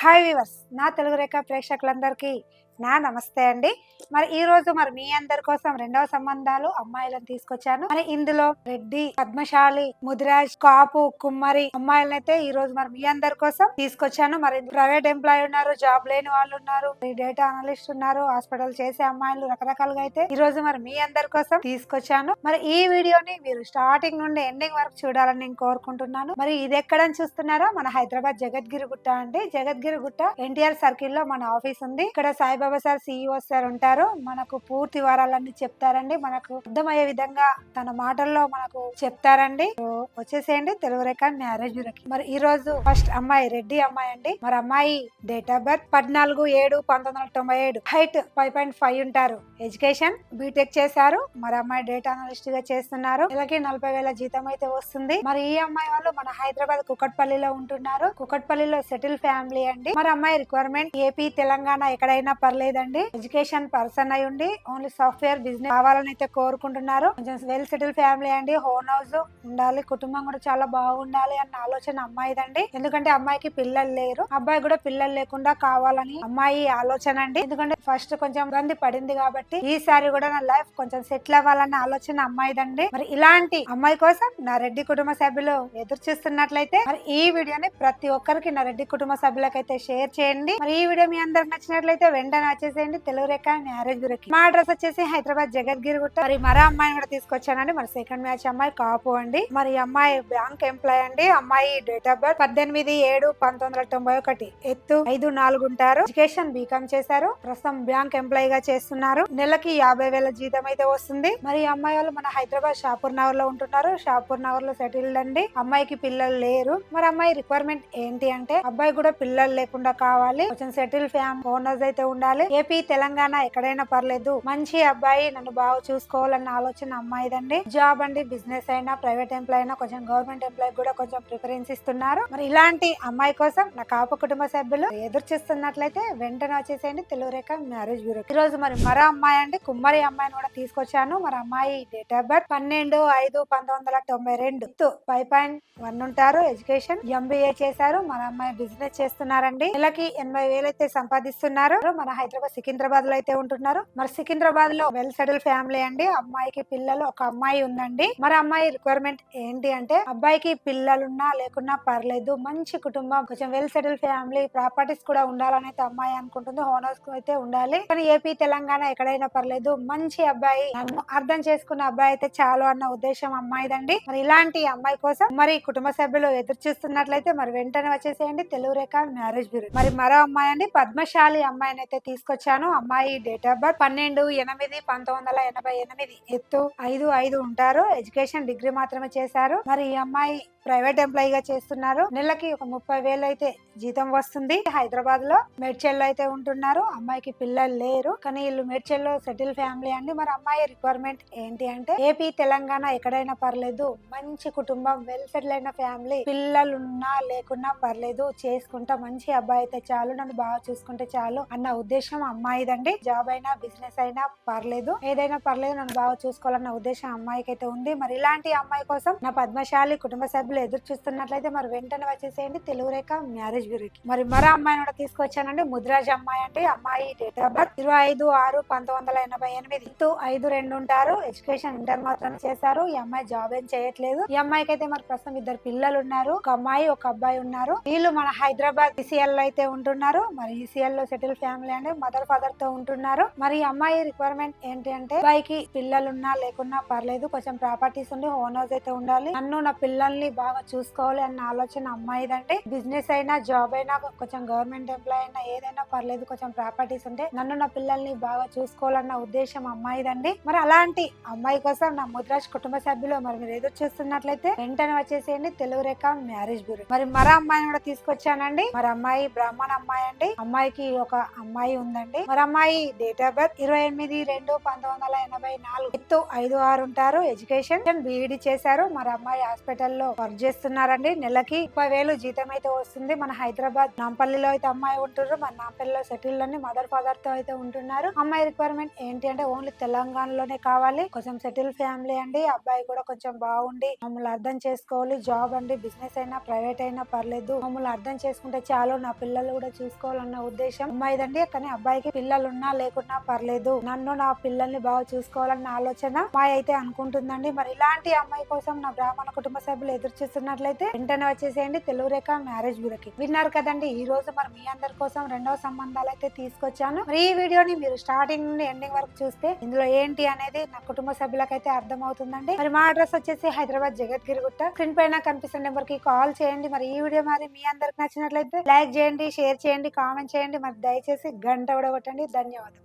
Hi weavers, నా తెలుగు రేఖ ప్రేక్షకులందరికీ నా నమస్తే అండి. మరి ఈ రోజు మీ అందరి కోసం రెండవ సంబంధాలు అమ్మాయిలను తీసుకొచ్చాను. మరి ఇందులో రెడ్డి, పద్మశాలి, ముదిరాజ్, కాపు, కుమ్మరి అమ్మాయిలను అయితే ఈ రోజు మీ అందరి కోసం తీసుకొచ్చాను. మరి ప్రైవేట్ ఎంప్లాయీ ఉన్నారు, జాబ్ లేని వాళ్ళు ఉన్నారు, డేటా అనలిస్ట్ ఉన్నారు, హాస్పిటల్ చేసే అమ్మాయిలు రకరకాలుగా అయితే ఈ రోజు మీ అందరి కోసం తీసుకొచ్చాను. మరి ఈ వీడియోని మీరు స్టార్టింగ్ నుండి ఎండింగ్ వరకు చూడాలని నేను కోరుకుంటున్నాను. మరి ఇది ఎక్కడని చూస్తున్నారో మన హైదరాబాద్ జగద్గిరి గుట్ట అండి. జగద్గిరి గుట్ట ఎన్టీఆర్ సర్కిల్ లో మన ఆఫీస్ ఉంది. ఇక్కడ సాయిబాబా సార్, CEO సార్ ఉంటారు. మనకు పూర్తి వివరాలన్నీ చెప్తారండి. మనకు అర్థమయ్యే విధంగా తన మాటల్లో మనకు చెప్తారండి. వచ్చేసేయండి తెలుగు రేఖ మ్యారేజ్ బ్యూరోకి. మరి ఈ రోజు ఫస్ట్ అమ్మాయి రెడ్డి అమ్మాయి అండి. మరి అమ్మాయి డేట్ ఆఫ్ బర్త్ 14/7/1997, హైట్ 5.5 ఉంటారు, ఎడ్యుకేషన్ బీటెక్ చేశారు. మరి అమ్మాయి డేటా అనలిస్ట్ గా చేస్తున్నారు. నెలకి 40,000 జీతం అయితే వస్తుంది. మరి ఈ అమ్మాయి వాళ్ళు మన హైదరాబాద్ కుకట్పల్లిలో ఉంటున్నారు. కుకట్పల్లిలో సెటిల్ ఫ్యామిలీ అండి. మరి అమ్మాయి రిక్వైర్మెంట్ ఏపీ, తెలంగాణ ఎక్కడైనా పర్లేదండి. ఎడ్యుకేషన్ పర్సన్ అయి ఉండి ఓన్లీ సాఫ్ట్వేర్ బిజినెస్ కావాలని అయితే కోరుకుంటున్నారు. కొంచెం వెల్ సెటిల్ ఫ్యామిలీ అండి. ఓన్ హౌస్ ఉండాలి, కుటుంబం కూడా చాలా బాగుండాలి అన్న ఆలోచన అమ్మాయిదండి. ఎందుకంటే అమ్మాయికి పిల్లలు లేరు, అబ్బాయి కూడా పిల్లలు లేకుండా కావాలని అమ్మాయి ఆలోచన అండి. ఎందుకంటే ఫస్ట్ కొంచెం ఇబ్బంది పడింది కాబట్టి ఈసారి కూడా నా లైఫ్ కొంచెం సెటిల్ అవ్వాలన్న ఆలోచన అమ్మాయిదండి. మరి ఇలాంటి అమ్మాయి కోసం నా రెడ్డి కుటుంబ సభ్యులు ఎదురు చూస్తున్నట్లయితే మరి ఈ వీడియోని ప్రతి ఒక్కరికి నా రెడ్డి కుటుంబ సభ్యులకైతే షేర్ చేయండి. మరి ఈ వీడియో మీ అందరికి నచ్చినట్లయితే వెంటనే వచ్చేసేయండి తెలుగు రేఖ మ్యారేజ్ బ్యూరోకి. మా అడ్రస్ వచ్చేసి హైదరాబాద్ జగద్గిరి గుట్ట. మరి మరో అమ్మాయిని కూడా తీసుకొచ్చానండి. మరి సెకండ్ మ్యాచ్ అమ్మాయి కాపు అండి. మరి అమ్మాయి బ్యాంక్ ఎంప్లాయ్ అండి. అమ్మాయి డేట్ ఆఫ్ బర్త్ 18/7/1991, ఎత్తు 5'4" ఉంటారు, ఎడ్యుకేషన్ బీకామ్ చేశారు, ప్రస్తుతం బ్యాంక్ ఎంప్లాయ్ గా చేస్తున్నారు. నెలకి 50,000 జీతం అయితే వస్తుంది. మరి అమ్మాయి వాళ్ళు మన హైదరాబాద్ షాపూర్ నగర్ లో ఉంటున్నారు. షాపూర్ నగర్ లో సెటిల్డ్ అండి. అమ్మాయికి పిల్లలు లేరు. మరి అమ్మాయి రిక్వైర్మెంట్ ఏంటి అంటే అబ్బాయి కూడా పిల్లలు లేకుండా కావాలి, కొంచెం సెటిల్ ఫ్యామిలీ, ఓనర్స్ అయితే ఉండాలి, ఏపీ తెలంగాణ ఎక్కడైనా పర్లేదు, మంచి అబ్బాయి, నన్ను బాగా చూసుకోవాలన్న ఆలోచన అమ్మాయిదండి. జాబ్ అండి, బిజినెస్ అయినా, ప్రైవేట్ ఎంప్లాయ్ అయినా, కొంచెం గవర్నమెంట్ ఎంప్లాయ్ కూడా కొంచెం ప్రిఫరెన్స్ ఇస్తున్నారు. మరి ఇలాంటి అమ్మాయి కోసం నా కాపు కుటుంబ సభ్యులు ఎదురు చూస్తున్నట్లయితే వెంటనే వచ్చేసేయండి తెలుగు రేఖ మ్యారేజ్ బ్యూరో. ఈ రోజు మరో అమ్మాయి అండి, కుమ్మరి అమ్మాయిని కూడా తీసుకొచ్చాను. మరి అమ్మాయి డేట్ ఆఫ్ బర్త్ 12/5/1992, 5.1 ఉంటారు, ఎడ్యుకేషన్ MBA చేశారు. మన అమ్మాయి బిజినెస్ చేస్తున్నారండి. నెలకి 80,000 అయితే సంపాదిస్తున్నారు. మన హైదరాబాద్ సికింద్రాబాద్ లో అయితే ఉంటున్నారు. మరి సికింద్రాబాద్ లో వెల్ సెటిల్ ఫ్యామిలీ అండి. అమ్మాయికి పిల్లలు, ఒక అమ్మాయి ఉందండి. మరి అమ్మాయి రిక్వైర్మెంట్ ఏంటి అంటే అబ్బాయికి పిల్లలున్నా లేకున్నా పర్లేదు, మంచి కుటుంబం, కొంచెం వెల్ సెటిల్ ఫ్యామిలీ, ప్రాపర్టీస్ కూడా ఉండాలని అయితే అమ్మాయి అనుకుంటుంది. హోనర్స్ అయితే ఉండాలి, కానీ ఏపీ తెలంగాణ ఎక్కడైనా పర్లేదు, మంచి అబ్బాయి, నన్ను అర్థం చేసుకున్న అబ్బాయి అయితే చాలు అన్న ఉద్దేశం అమ్మాయిదండి. మరి ఇలాంటి అమ్మాయి కోసం మరి కుటుంబ సభ్యులు ఎదురు చూస్తున్నట్లయితే మరి వెంటనే వచ్చేసేయండి తెలుగు రేఖ మ్యారేజ్ బ్యూరో. మరి మరో అమ్మాయి అండి, పద్మశాలి అమ్మాయిని అయితే తీసుకొచ్చాను. అమ్మాయి డేట్ ఆఫ్ బర్త్ 12/8/1988, ఎత్తు 5'5" ఉంటారు, ఎడ్యుకేషన్ డిగ్రీ మాత్రమే చేశారు. మరి ఈ అమ్మాయి ప్రైవేట్ ఎంప్లాయీ గా చేస్తున్నారు. నెలకి ఒక 30,000 అయితే జీతం వస్తుంది. హైదరాబాద్ లో మేడ్చల్ లో అయితే ఉంటున్నారు. అమ్మాయికి పిల్లలు లేరు, కానీ వీళ్ళు మేడ్చల్ లో సెటిల్ ఫ్యామిలీ అండి. మరి అమ్మాయి రిక్వైర్మెంట్ ఏంటి అంటే ఏపీ తెలంగాణ ఎక్కడైనా పర్లేదు, మంచి కుటుంబం, వెల్ సెటిల్ అయిన ఫ్యామిలీ, పిల్లలున్నా లేకున్నా పర్లేదు, చేసుకుంటా మంచి అబ్బాయి అయితే చాలు, నన్ను బాగా చూసుకుంటే చాలు అన్న ఉద్దేశం అమ్మాయిదండి. జాబ్ అయినా, బిజినెస్ అయినా పర్లేదు, ఏదైనా పర్లేదు, నన్ను బాగా చూసుకోవాలన్న ఉద్దేశం అమ్మాయికి అయితే ఉంది. మరి ఇలాంటి అమ్మాయి కోసం నా పద్మశాలి కుటుంబ సభ్యులు ఎదురు చూస్తున్నట్లయితే మరి వెంటనే వచ్చేసేయండి తెలుగు రేఖ మ్యారేజ్ బ్యూరోకి. మరి మరో అమ్మాయిని కూడా తీసుకొచ్చానండి. ముద్రాజ్ అమ్మాయి అంటే అమ్మాయి డేట్ ఆఫ్ బర్త్ 25/6/1988, 5'2" ఉంటారు, ఎడ్యుకేషన్ ఇంటర్ మాత్రమే చేశారు. ఈ అమ్మాయి జాబ్ ఏం చేయట్లేదు. ఈ అమ్మాయికి అయితే మరి ప్రస్తుతం 2 పిల్లలు ఉన్నారు, ఒక అమ్మాయి ఒక అబ్బాయి ఉన్నారు. వీళ్ళు మన హైదరాబాద్ ECL లో అయితే ఉంటున్నారు. మరి ECL లో సెటిల్ ఫ్యామిలీ అండి, మదర్ ఫాదర్ తో ఉంటున్నారు. మరి ఈ అమ్మాయి రిక్వైర్మెంట్ ఏంటి అంటే అబ్బాయికి పిల్లలున్నా లేకున్నా పర్లేదు, కొంచెం ప్రాపర్టీస్ ఉండి ఓనర్స్ అయితే ఉండాలి, నన్ను నా పిల్లల్ని బాగా చూసుకోవాలి అన్న ఆలోచన అమ్మాయిదండి. బిజినెస్ అయినా, జాబ్ అయినా, కొంచెం గవర్నమెంట్ ఎంప్లాయ్ అయినా, ఏదైనా పర్లేదు, కొంచెం ప్రాపర్టీస్ ఉంటే నన్ను నా పిల్లల్ని బాగా చూసుకోవాలన్న ఉద్దేశం అమ్మాయిదండి. మరి అలాంటి అమ్మాయి కోసం నా ముద్రాజ్ కుటుంబ సభ్యులు మరి మీరు ఎదురు చూస్తున్నట్లయితే వెంటనే వచ్చేసేయండి తెలుగు రేఖ మ్యారేజ్ బ్యూరో. మరి మరో అమ్మాయిని కూడా తీసుకొచ్చానండి. మరి అమ్మాయి బ్రాహ్మణ అమ్మాయి అండి. అమ్మాయికి ఒక అమ్మాయి అమ్మాయి ఉందండి. మరి అమ్మాయి డేట్ ఆఫ్ బర్త్ 28/2/1984, ఎత్తు 5'6" ఉంటారు. ఎడ్యుకేషన్ బీఈడి చేశారు. మరి అమ్మాయి హాస్పిటల్లో వర్క్ చేస్తున్నారండి. నెలకి 30,000 జీతం అయితే వస్తుంది. మన హైదరాబాద్ నాంపల్లిలో అయితే అమ్మాయి ఉంటున్నారు. మన నాంపల్లిలో సెటిల్ అని మదర్ ఫాదర్ తో అయితే ఉంటున్నారు. అమ్మాయి రిక్వైర్మెంట్ ఏంటి అంటే ఓన్లీ తెలంగాణలోనే కావాలి. కొంచెం సెటిల్ ఫ్యామిలీ అండి. అబ్బాయి కూడా కొంచెం బాగుండి మమ్మల్ని అర్థం చేసుకోవాలి. జాబ్ అండి, బిజినెస్ అయినా ప్రైవేట్ అయినా పర్లేదు, మమ్మల్ని అర్థం చేసుకుంటే చాలు, నా పిల్లలు కూడా చూసుకోవాలన్న ఉద్దేశం అమ్మాయిదండి. కానీ అబ్బాయికి పిల్లలు ఉన్నా లేకున్నా పర్లేదు, నన్ను నా పిల్లల్ని బాగా చూసుకోవాలన్న ఆలోచన అమ్మాయి అయితే అనుకుంటుందండి. మరి ఇలాంటి అమ్మాయి కోసం నా బ్రాహ్మణ కుటుంబ సభ్యులు ఎదురు చూస్తున్నట్లయితే వెంటనే వచ్చేసేయండి తెలుగు రేఖ మ్యారేజ్ బ్యూరోకి. విన్నారు కదండి, ఈ రోజు మరి మీ అందరి కోసం రెండవ సంబంధాలు అయితే తీసుకొచ్చాను. మరి ఈ వీడియోని మీరు స్టార్టింగ్ నుండి ఎండింగ్ వరకు చూస్తే ఇందులో ఏంటి అనేది నా కుటుంబ సభ్యులకైతే అర్థం అవుతుందండి. మరి మా అడ్రస్ వచ్చేసి హైదరాబాద్ జగద్గిరిగుట్ట. స్క్రీన్ పైన కనిపిస్తున్న నెంబర్ కి కాల్ చేయండి. మరి ఈ వీడియో మరి మీ అందరికి నచ్చినట్లయితే లైక్ చేయండి, షేర్ చేయండి, కామెంట్ చేయండి. మరి దయచేసి గంట కూడా కొట్టండి. ధన్యవాదాలు.